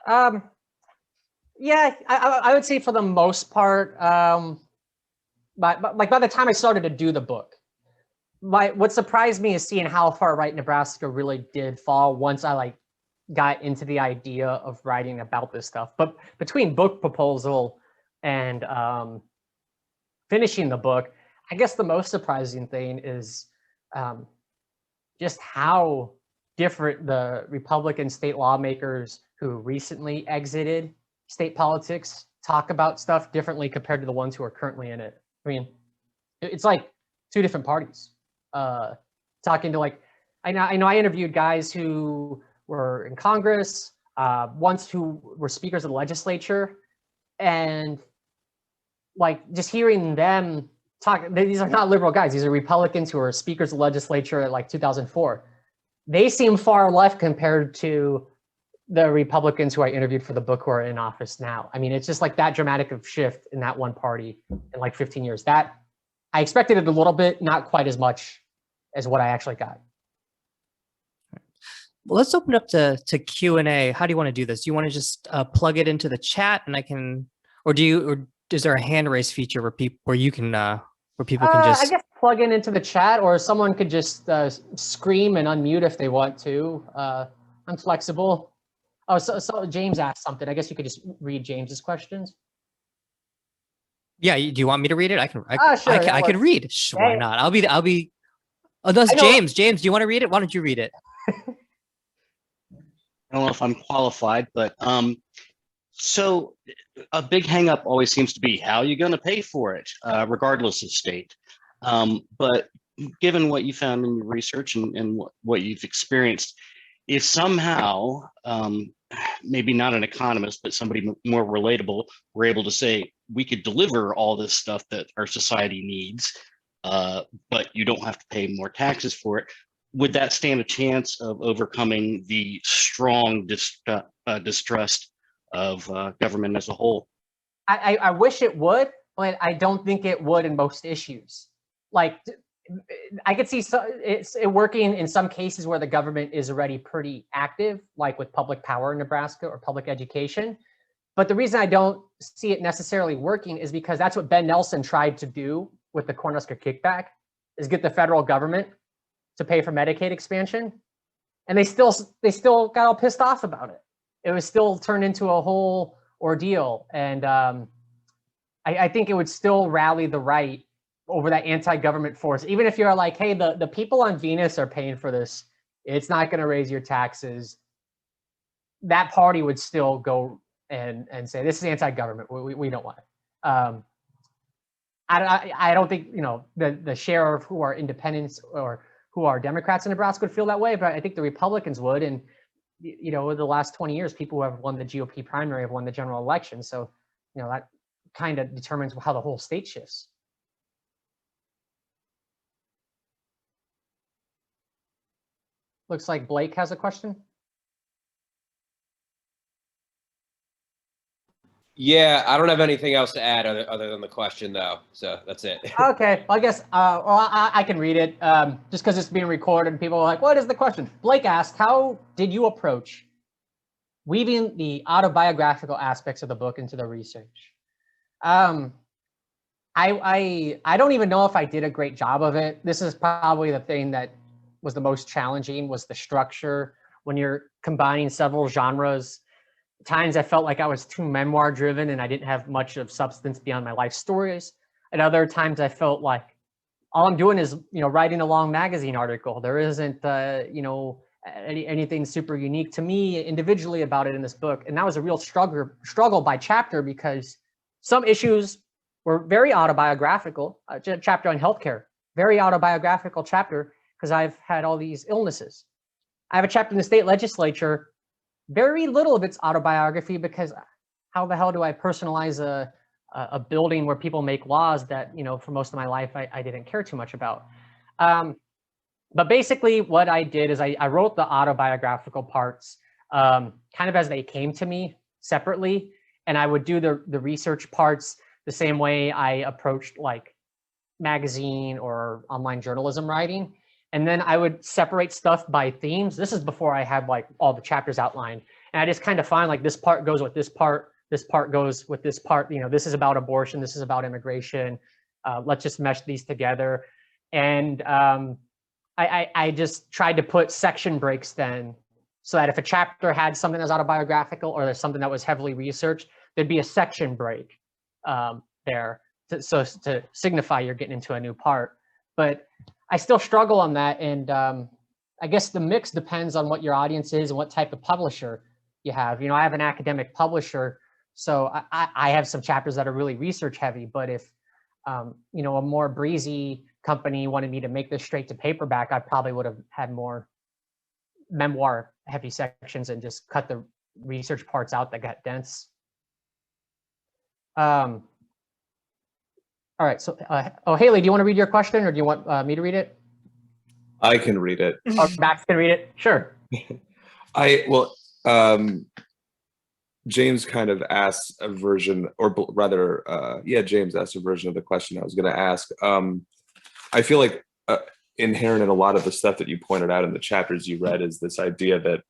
Yeah, I would say for the most part. But by the time I started to do the book, what surprised me is seeing how far right Nebraska really did fall once I got into the idea of writing about this stuff. But between book proposal and finishing the book, I guess the most surprising thing is just how different the Republican state lawmakers who recently exited state politics talk about stuff differently compared to the ones who are currently in it. It's like two different parties. Talking to I know I interviewed guys who were in Congress, once who were speakers of the legislature, and just hearing them talk. These are not liberal guys. These are Republicans who were speakers of the legislature at 2004. They seem far left compared to the Republicans who I interviewed for the book who are in office now. It's just like that dramatic of shift in that one party in 15 years. That I expected it a little bit, not quite as much as what I actually got. Well, let's open up to Q&A. How do you want to do this? Do you want to just plug it into the chat and I can, or is there a hand raise feature where you can where people can I just? guess plug into the chat, or someone could just scream and unmute if they want to. I'm flexible. Oh, so James asked something. I guess you could just read James's questions. Yeah, do you want me to read it? I can. Sure, I can read. Why Hey. not? I'll be. Oh, that's James. James, do you want to read it? Why don't you read it? I don't know if I'm qualified, but so a big hangup always seems to be how are you going to pay for it, regardless of state. But given what you found in your research and what you've experienced, if somehow, maybe not an economist, but somebody more relatable, were able to say, we could deliver all this stuff that our society needs, but you don't have to pay more taxes for it, would that stand a chance of overcoming the strong distrust of government as a whole? I wish it would, but I don't think it would in most issues. Like, I could see it working in some cases where the government is already pretty active, like with public power in Nebraska or public education. But the reason I don't see it necessarily working is because that's what Ben Nelson tried to do with the Cornhusker kickback, is get the federal government to pay for Medicaid expansion. And they still got all pissed off about it. It was still turned into a whole ordeal. And I think it would still rally the right over that anti-government force. Even if you're like, hey, the people on Venus are paying for this, it's not going to raise your taxes. That party would still go and say, this is anti-government. We don't want it. I don't think, the share of who are independents or who are Democrats in Nebraska would feel that way, but I think the Republicans would. And, over the last 20 years, people who have won the GOP primary have won the general election. So, that kind of determines how the whole state shifts. Looks like Blake has a question. Yeah, I don't have anything else to add other than the question, though. So that's it. Okay, well, I guess I can read it just because it's being recorded and people are like, what is the question? Blake asked, how did you approach weaving the autobiographical aspects of the book into the research? I don't even know if I did a great job of it. This is probably the thing that was the most challenging, was the structure. When you're combining several genres, at times I felt like I was too memoir driven and I didn't have much of substance beyond my life stories. At other times I felt like all I'm doing is, writing a long magazine article. There isn't, anything super unique to me individually about it in this book. And that was a real struggle by chapter, because some issues were very autobiographical. Chapter on healthcare, very autobiographical chapter, because I've had all these illnesses. I have a chapter in the state legislature, very little of it's autobiography, because how the hell do I personalize a building where people make laws that, for most of my life, I didn't care too much about. But basically what I did is I wrote the autobiographical parts kind of as they came to me separately. And I would do the research parts the same way I approached like magazine or online journalism writing. And then I would separate stuff by themes. This is before I had like all the chapters outlined. And I just kind of find like this part goes with this part goes with this part. This is about abortion. This is about immigration. Let's just mesh these together. And I just tried to put section breaks then, so that if a chapter had something that was autobiographical or there's something that was heavily researched, there'd be a section break there to signify you're getting into a new part. But I still struggle on that. And I guess the mix depends on what your audience is and what type of publisher you have. I have an academic publisher, so I have some chapters that are really research heavy. But if, a more breezy company wanted me to make this straight to paperback, I probably would have had more memoir heavy sections and just cut the research parts out that got dense. All right, so, Haley, do you want to read your question, or do you want me to read it? I can read it. Or Max can read it? Sure. James kind of asked a version, or rather, James asked a version of the question I was going to ask. I feel like inherent in a lot of the stuff that you pointed out in the chapters you read is this idea that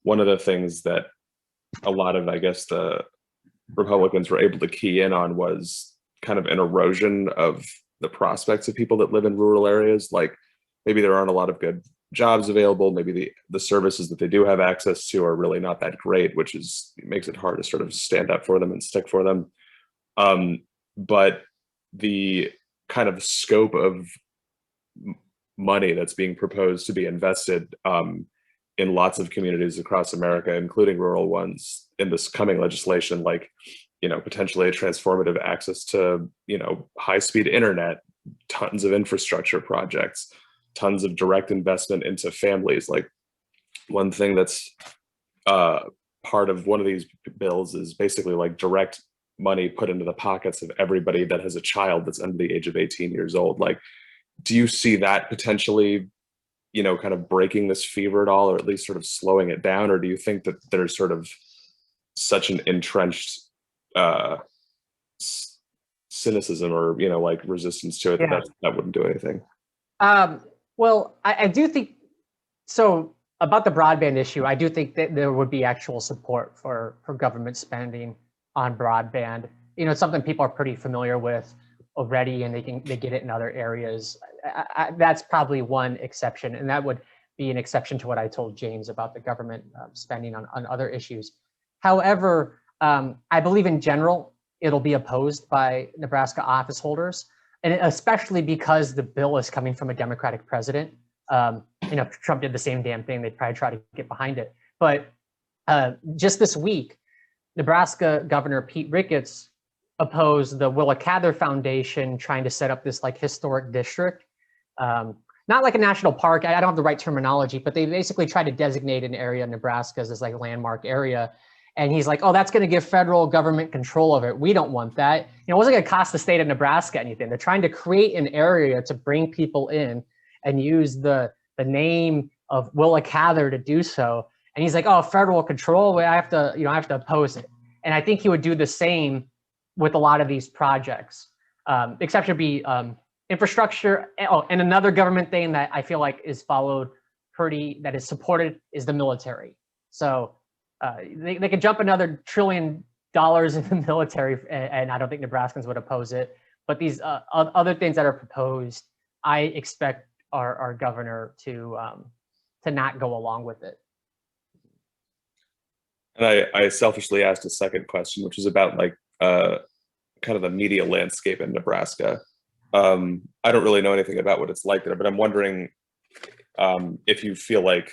one of the things that a lot of, I guess, the Republicans were able to key in on was kind of an erosion of the prospects of people that live in rural areas? Like maybe there aren't a lot of good jobs available. Maybe the services that they do have access to are really not that great, which makes it hard to sort of stand up for them and stick for them. But the kind of scope of money that's being proposed to be invested in lots of communities across America, including rural ones, in this coming legislation, like, potentially a transformative access to, high-speed internet, tons of infrastructure projects, tons of direct investment into families. Like one thing that's part of one of these bills is basically like direct money put into the pockets of everybody that has a child that's under the age of 18 years old. Like, do you see that potentially, kind of breaking this fever at all, or at least sort of slowing it down? Or do you think that there's sort of such an entrenched cynicism or, like resistance to it that wouldn't do anything? Well, I do think so. About the broadband issue, I do think that there would be actual support for government spending on broadband. It's something people are pretty familiar with already, and they get it in other areas. That's probably one exception, and that would be an exception to what I told James about the government spending on other issues. However, I believe in general it'll be opposed by Nebraska office holders, and especially because the bill is coming from a Democratic president. If Trump did the same damn thing, they'd probably try to get behind it. But just this week, Nebraska Governor Pete Ricketts opposed the Willa Cather Foundation trying to set up this like historic district. Not like a national park, I don't have the right terminology, but they basically tried to designate an area in Nebraska as this like landmark area. And he's like, oh, that's going to give federal government control of it. We don't want that. It wasn't going to cost the state of Nebraska anything. They're trying to create an area to bring people in and use the name of Willa Cather to do so. And he's like, oh, federal control, I have to oppose it. And I think he would do the same with a lot of these projects. Exception would be infrastructure. Oh, and another government thing that I feel like is that is supported is the military. So they could jump another $1 trillion in the military, and I don't think Nebraskans would oppose it. But these other things that are proposed, I expect our governor to not go along with it. And I selfishly asked a second question, which is about like kind of the media landscape in Nebraska. I don't really know anything about what it's like there, but I'm wondering if you feel like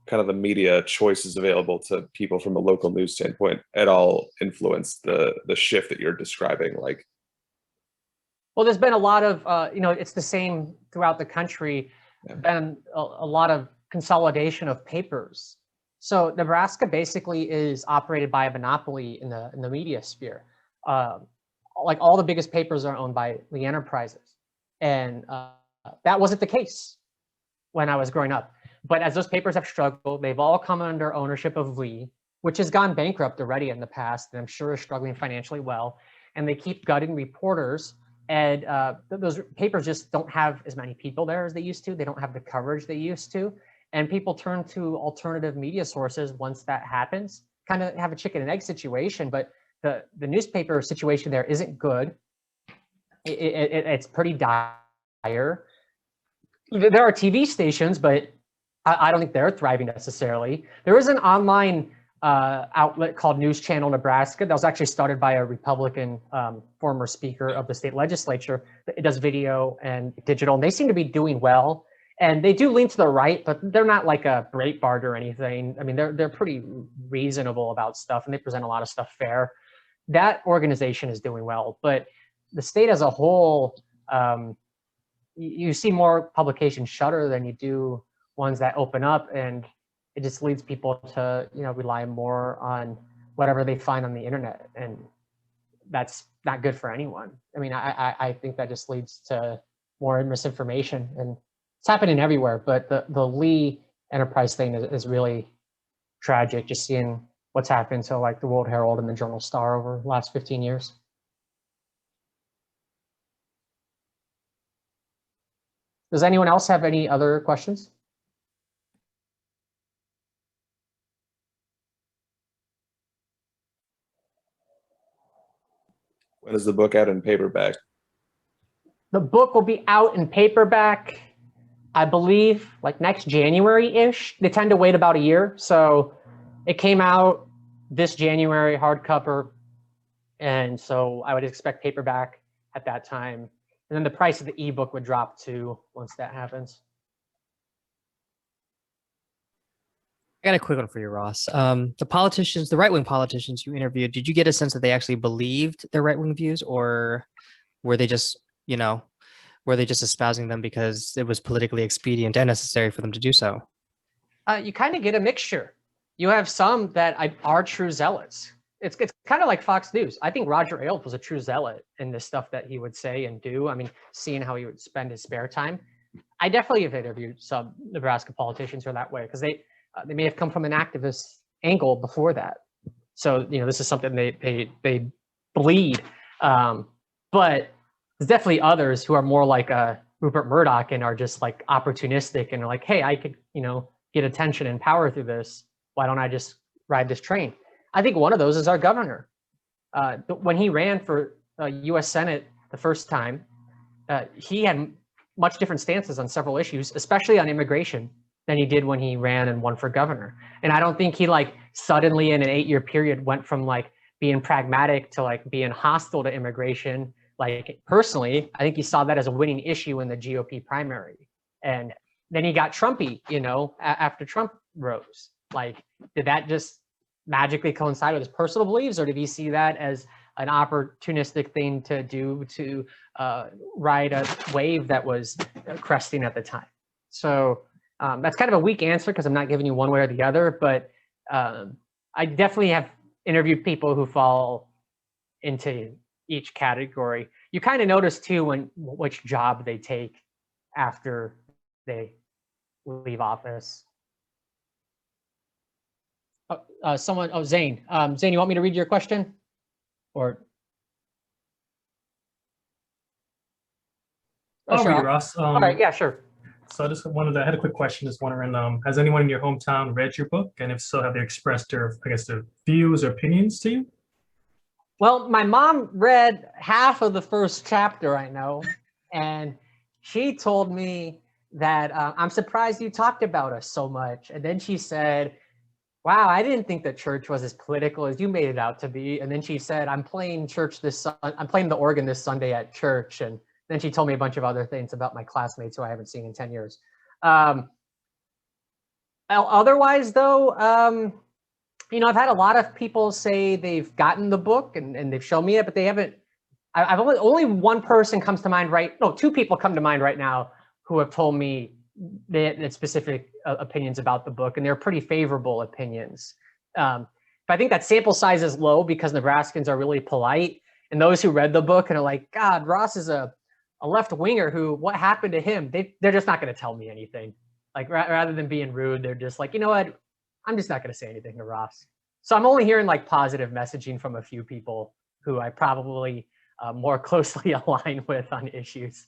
kind of the media choices available to people from a local news standpoint at all influence the shift that you're describing. Like, well, there's been a lot of, it's the same throughout the country, been a lot of consolidation of papers. So Nebraska basically is operated by a monopoly in the media sphere. Like all the biggest papers are owned by the enterprises. And that wasn't the case when I was growing up. But as those papers have struggled, they've all come under ownership of Lee, which has gone bankrupt already in the past, and I'm sure is struggling financially well. And they keep gutting reporters. And those papers just don't have as many people there as they used to. They don't have the coverage they used to. And people turn to alternative media sources once that happens. Kind of have a chicken and egg situation, but the newspaper situation there isn't good. It's pretty dire. There are TV stations, but I don't think they're thriving necessarily. There is an online outlet called News Channel Nebraska that was actually started by a Republican former speaker of the state legislature. It does video and digital, and they seem to be doing well. And they do lean to the right, but they're not like a Breitbart or anything. I mean, they're pretty reasonable about stuff, and they present a lot of stuff fair. That organization is doing well, but the state as a whole, you see more publications shutter than you do ones that open up, and it just leads people to rely more on whatever they find on the internet, and that's not good for anyone. I mean, I think that just leads to more misinformation, and it's happening everywhere. But the Lee Enterprise thing is really tragic. Just seeing what's happened to like the World Herald and the Journal Star over the last 15 years. Does anyone else have any other questions? When is the book out in paperback? The book will be out in paperback, I believe, like next January-ish. They tend to wait about a year. So it came out this January, hardcover. And so I would expect paperback at that time. And then the price of the ebook would drop too once that happens. I got a quick one for you, Ross. The politicians, the right-wing politicians you interviewed, did you get a sense that they actually believed their right-wing views, or were they just, were they just espousing them because it was politically expedient and necessary for them to do so? You kind of get a mixture. You have some that are true zealots. It's kind of like Fox News. I think Roger Ailes was a true zealot in the stuff that he would say and do. I mean, seeing how he would spend his spare time. I definitely have interviewed some Nebraska politicians who are that way because they may have come from an activist angle before that. So, this is something they bleed. But there's definitely others who are more like Rupert Murdoch and are just like opportunistic and are like, hey, I could, get attention and power through this. Why don't I just ride this train? I think one of those is our governor. When he ran for U.S. Senate the first time, he had much different stances on several issues, especially on immigration, than he did when he ran and won for governor. And I don't think he suddenly in an 8-year period went from being pragmatic to being hostile to immigration. Personally, I think he saw that as a winning issue in the GOP primary. And then he got Trumpy, after Trump rose. Did that just magically coincide with his personal beliefs, or did he see that as an opportunistic thing to do to ride a wave that was cresting at the time? So that's kind of a weak answer because I'm not giving you one way or the other, but I definitely have interviewed people who fall into each category. You kind of notice too which job they take after they leave office. Zane. Zane, you want me to read your question? Or I'll sure, read it, Ross. all right, yeah, sure. So I had a quick question. Just wondering, has anyone in your hometown read your book? And if so, have they expressed their views or opinions to you? Well, my mom read half of the first chapter, I know, and she told me that I'm surprised you talked about us so much. And then she said, wow, I didn't think the church was as political as you made it out to be. And then she said, I'm playing the organ this Sunday at church. And then she told me a bunch of other things about my classmates who I haven't seen in 10 years. Otherwise, though, I've had a lot of people say they've gotten the book and they've shown me it, but they haven't. I've only one person comes to mind two people come to mind right now who have told me they had specific opinions about the book, and they're pretty favorable opinions. But I think that sample size is low because Nebraskans are really polite, and those who read the book and are like, God, Ross is a left winger what happened to him? They're just not going to tell me anything. Rather than being rude, they're just like, you know what? I'm just not going to say anything to Ross. So I'm only hearing positive messaging from a few people who I probably more closely align with on issues.